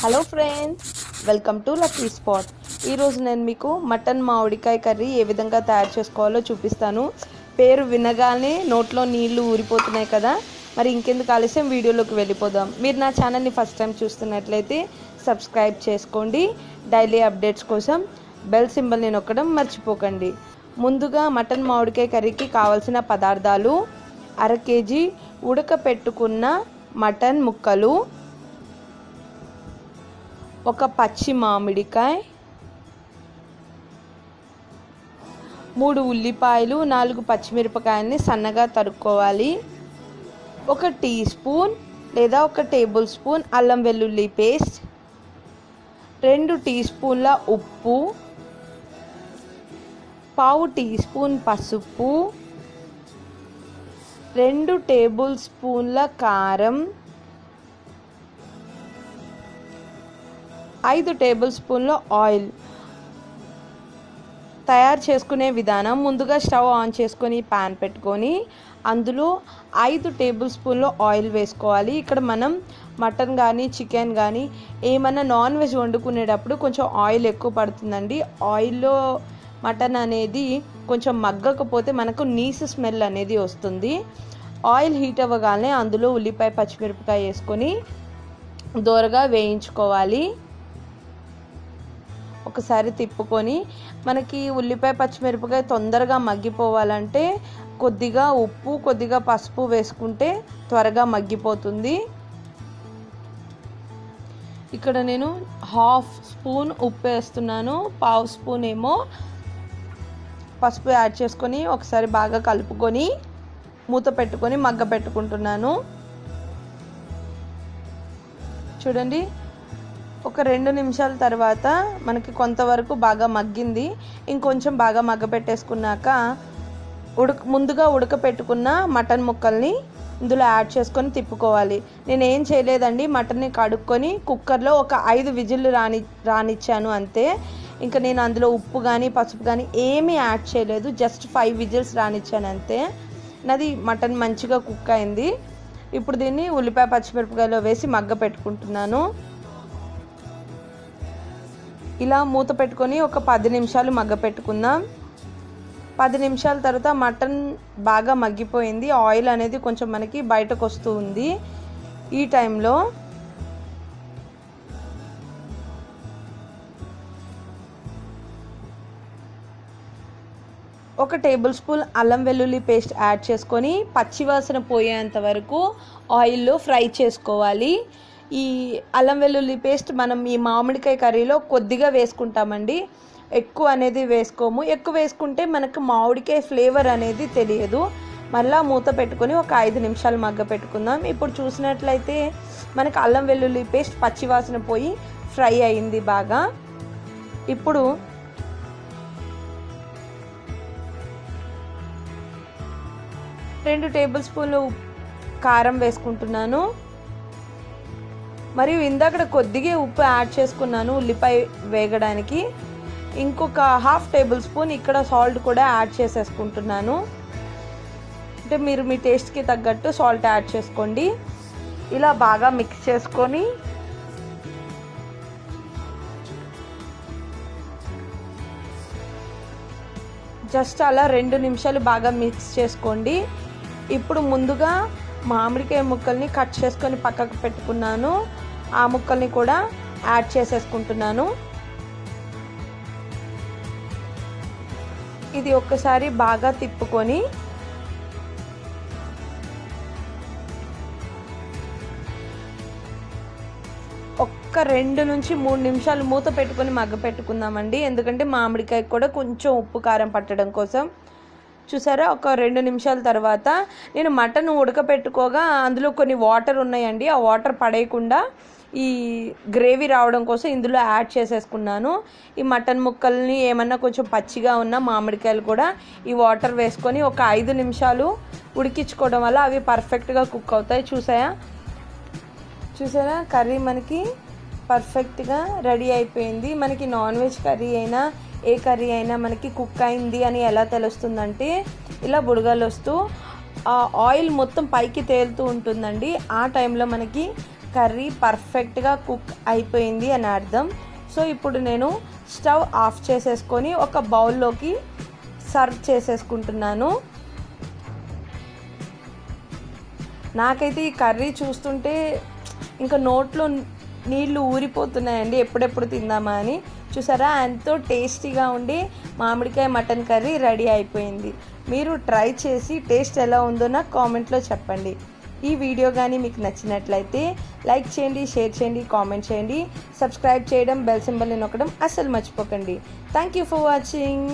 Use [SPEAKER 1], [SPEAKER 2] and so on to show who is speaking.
[SPEAKER 1] Hello friends, welcome to lucky spot. ఈరోజు నేను మీకు మటన్ మామిడికాయ కర్రీ ఏ విధంగా తయారు చేసుకోవాలో చూపిస్తాను. పేరు వినగానే నోట్లో నీళ్లు ఊరిపోతున్నాయి కదా. మరి ఇంకెందుకు ఆలస్యం, వీడియోలోకి వెళ్ళిపోదాం. మీరు నా ఛానల్ని ఫస్ట్ టైం చూస్తున్నట్లయితే సబ్స్క్రైబ్ చేసుకోండి. డైలీ అప్డేట్స్ కోసం బెల్ సింబల్ని నొక్కడం మర్చిపోకండి. ముందుగా మటన్ మామిడికాయ కర్రీకి కావాల్సిన పదార్థాలు: అర కేజీ ఉడకపెట్టుకున్న మటన్ ముక్కలు, ఒక పచ్చి మామిడికాయ, 3 ఉల్లిపాయలు, 4 పచ్చిమిరపకాయలని సన్నగా తరుక్కోవాలి, 1 టీ స్పూన్ లేదా 1 టేబుల్ స్పూన్ అల్లం వెల్లుల్లి పేస్ట్, 2 టీ స్పూన్ల ఉప్పు, 1/2 టీ స్పూన్ పసుపు, 2 టేబుల్ స్పూన్ల కారం, 5 టేబుల్ స్పూన్ల ఆయిల్. తయారు చేసుకునే విధానం: ముందుగా స్టవ్ ఆన్ చేసుకొని ప్యాన్ పెట్టుకొని అందులో 5 టేబుల్ స్పూన్ల ఆయిల్ వేసుకోవాలి. ఇక్కడ మనం మటన్ కానీ చికెన్ కానీ ఏమన్నా నాన్ వెజ్ వండుకునేటప్పుడు కొంచెం ఆయిల్ ఎక్కువ పడుతుందండి. ఆయిల్లో మటన్ అనేది కొంచెం మగ్గకపోతే మనకు నీసు స్మెల్ అనేది వస్తుంది. ఆయిల్ హీట్ అవ్వగానే అందులో ఉల్లిపాయ పచ్చిమిరపకాయ వేసుకొని దోరగా వేయించుకోవాలి. ఒకసారి తిప్పుకొని, మనకి ఉల్లిపాయ పచ్చిమిరపకాయ తొందరగా మగ్గిపోవాలంటే కొద్దిగా ఉప్పు, కొద్దిగా పసుపు వేసుకుంటే త్వరగా మగ్గిపోతుంది. ఇక్కడ నేను 1/2 స్పూన్ ఉప్పు వేస్తున్నాను, 1/2 స్పూన్ ఏమో పసుపు యాడ్ చేసుకొని ఒకసారి బాగా కలుపుకొని మూత పెట్టుకొని మగ్గ పెట్టుకుంటున్నాను. చూడండి, ఒక 2 నిమిషాల తర్వాత మనకి కొంతవరకు బాగా మగ్గింది. ఇంకొంచెం బాగా మగ్గపెట్టేసుకున్నాక ముందుగా ఉడకపెట్టుకున్న మటన్ ముక్కల్ని ఇందులో యాడ్ చేసుకొని తిప్పుకోవాలి. నేను ఏం చేయలేదండి, మటన్ని కడుక్కొని కుక్కర్లో ఒక 5 విజిల్లు రానిచ్చాను అంతే. ఇంకా నేను అందులో ఉప్పు కానీ పసుపు కానీ ఏమీ యాడ్ చేయలేదు, జస్ట్ 5 విజిల్స్ రానిచ్చాను అంతే. నాది మటన్ మంచిగా కుక్ అయింది. ఇప్పుడు దీన్ని ఉల్లిపాయ పచ్చిమిరపకాయలో వేసి మగ్గ పెట్టుకుంటున్నాను. ఇలా మూత పెట్టుకొని ఒక 10 నిమిషాలు మగ్గ పెట్టుకుందాం. 10 నిమిషాల తర్వాత మటన్ బాగా మగ్గిపోయింది. ఆయిల్ అనేది కొంచెం మనకి బయటకు వస్తూ ఉంది. ఈ టైంలో ఒక టేబుల్ స్పూన్ అల్లం వెల్లుల్లి పేస్ట్ యాడ్ చేసుకొని పచ్చివాసన పోయేంత వరకు ఆయిల్లో ఫ్రై చేసుకోవాలి. ఈ అల్లం వెల్లుల్లి పేస్ట్ మనం ఈ మామిడికాయ కర్రీలో కొద్దిగా వేసుకుంటామండి, ఎక్కువ అనేది వేసుకోము. ఎక్కువ వేసుకుంటే మనకు మామిడికాయ ఫ్లేవర్ అనేది తెలియదు. మళ్ళీ మూత పెట్టుకొని ఒక 5 నిమిషాలు మగ్గ పెట్టుకుందాం. ఇప్పుడు చూసినట్లయితే మనకు అల్లం వెల్లుల్లి పేస్ట్ పచ్చివాసన పోయి ఫ్రై అయింది బాగా. ఇప్పుడు రెండు టేబుల్ స్పూన్లు కారం వేసుకుంటున్నాను. మరియు ఇందాక కొద్దిగా ఉప్పు యాడ్ చేసుకున్నాను ఉల్లిపాయ వేగడానికి. ఇంకొక 1/2 టేబుల్ స్పూన్ ఇక్కడ సాల్ట్ కూడా యాడ్ చేసేసుకుంటున్నాను. అంటే మీరు మీ టేస్ట్కి తగ్గట్టు సాల్ట్ యాడ్ చేసుకోండి. ఇలా బాగా మిక్స్ చేసుకొని జస్ట్ అలా 2 నిమిషాలు బాగా మిక్స్ చేసుకోండి. ఇప్పుడు ముందుగా మామిడికాయ ముక్కల్ని కట్ చేసుకొని పక్కకు పెట్టుకున్నాను, ఆ ముక్కల్ని కూడా యాడ్ చేసేసుకుంటున్నాను. ఇది ఒక్కసారి బాగా తిప్పుకొని ఒక్క 2 నుంచి 3 నిమిషాలు మూత పెట్టుకొని మగ్గ పెట్టుకుందామండి. ఎందుకంటే మామిడికాయ కూడా కొంచెం ఉప్పు కారం పట్టడం కోసం. చూసారా, ఒక 2 నిమిషాల తర్వాత నేను మటన్ ఉడకపెట్టుకోగా అందులో కొన్ని వాటర్ ఉన్నాయండి, ఆ వాటర్ పడేయకుండా ఈ గ్రేవీ రావడం కోసం ఇందులో యాడ్ చేసేసుకున్నాను. ఈ మటన్ ముక్కల్ని ఏమన్నా కొంచెం పచ్చిగా ఉన్న మామిడికాయలు కూడా ఈ వాటర్ వేసుకొని ఒక 5 నిమిషాలు ఉడికించుకోవడం వల్ల అవి పర్ఫెక్ట్గా కుక్ అవుతాయి. చూసారా కర్రీ మనకి పర్ఫెక్ట్గా రెడీ అయిపోయింది. మనకి నాన్ వెజ్ కర్రీ అయినా ఏ కర్రీ అయినా మనకి కుక్ అయింది అని ఎలా తెలుస్తుందంటే ఇలా బుడగలు వస్తూ ఆ ఆయిల్ మొత్తం పైకి తేలుతూ ఉంటుందండి. ఆ టైంలో మనకి కర్రీ పర్ఫెక్ట్గా కుక్ అయిపోయింది అని అర్థం. సో ఇప్పుడు నేను స్టవ్ ఆఫ్ చేసేసుకొని ఒక బౌల్లోకి సర్వ్ చేసేసుకుంటున్నాను. నాకైతే ఈ కర్రీ చూస్తుంటే ఇంకా నోట్లో నీళ్ళు ఊరిపోతున్నాయండి, ఎప్పుడెప్పుడు తిందామా అని. చూసారా, ఎంతో టేస్టీగా ఉండి మామిడికాయ మటన్ కర్రీ రెడీ అయిపోయింది. మీరు ట్రై చేసి టేస్ట్ ఎలా ఉందో నాకు కామెంట్లో చెప్పండి. ఈ వీడియో కానీ మీకు నచ్చినట్లయితే లైక్ చేయండి, షేర్ చేయండి, కామెంట్ చేయండి, సబ్స్క్రైబ్ చేయడం, బెల్ సింబల్ని నొక్కడం అస్సలు మర్చిపోకండి. Thank you for watching.